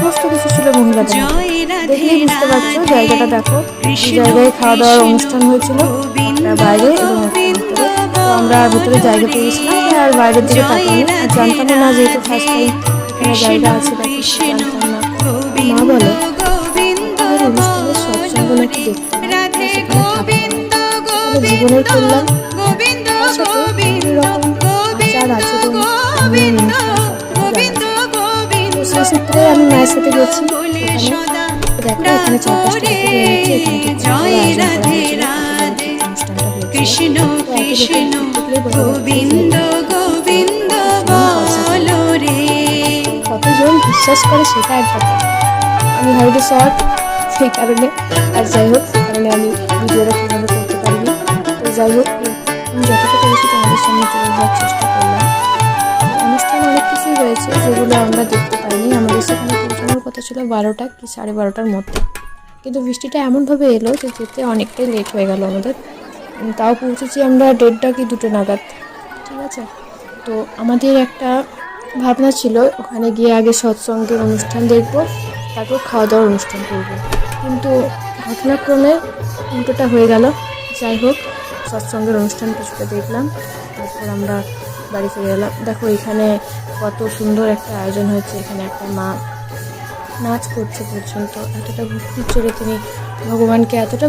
সমস্ত কিছু ছিল মহিলাদের হাতে। দেখলেই বুঝতে পারছো জায়গাটা দেখো, এই জায়গায় খাওয়া দাওয়ার অনুষ্ঠান হয়েছিল, একটা বাইরে এবং একটা ভিতরে। তো আমরা ভিতরে জায়গা পেয়ে গেছিলাম, তাই আর বাইরের দিকে তাকাইনি, আর জানতামও না যেহেতু ফার্স্ট টাইম এখানে জায়গা আছে, দেখো জানতাম না। মা বলে আমাদের অনুষ্ঠানের সৎসঙ্গ নাকি দেখতে হয় বা সেখানে থাকতে হয়, সেখানে জীবনের কল্যাণ, তার সাথে বিভিন্ন রকম আচার আচরণ নিয়ম অনুষ্ঠান সবকিছু জানা যায়। তো সেই সূত্রে আমি মায়ের সাথে গেছি ওখানে। দেখো এখানে 4-5টা থেকে বের হচ্ছে, এখানে কি কত বড় আয়োজন করা হয়েছিল, কত বড় অনুষ্ঠানটা হয়েছিল। তো এত দেখলেই বোঝা যাচ্ছে কতজন বিশ্বাস করে সেটা একবার দেখো। আমি হয়তো শর্ট সেই কারণে, আর যাই হোক সে কারণে আমি ভিডিওটা ঠিকভাবে করতে পারিনি। তো যাই হোক আমি যতটা পেরেছি তোমাদের সামনে তুলে ধরার চেষ্টা করলাম। অনুষ্ঠান অনেক কিছুই রয়েছে যেগুলো আমরা দেখতে পাইনি। আমাদের সেখানে পৌঁছানোর কথা ছিল 12টা কি 12:30টার মধ্যে, কিন্তু বৃষ্টিটা এমনভাবে এলো যে যেতে অনেকটাই লেট হয়ে গেল আমাদের। তাও পৌঁছেছি আমরা 1:30 কি 2টো নাগাদ, ঠিক আছে। তো আমাদের একটা ভাবনা ছিল ওখানে গিয়ে আগে সৎসঙ্গের অনুষ্ঠান দেখব, তারপর খাওয়া দাওয়ার অনুষ্ঠান করব, কিন্তু ঘটনাক্রমে উল্টোটা হয়ে গেল। যাই হোক সৎসঙ্গের অনুষ্ঠান কিছুটা দেখলাম, তারপর আমরা বাড়ি ফিরে এলাম। দেখো এখানে কত সুন্দর একটা আয়োজন হয়েছে, এখানে একটা মা নাচ করছে পর্যন্ত, এতটা ভক্তির চোরে তিনি ভগবানকে এতটা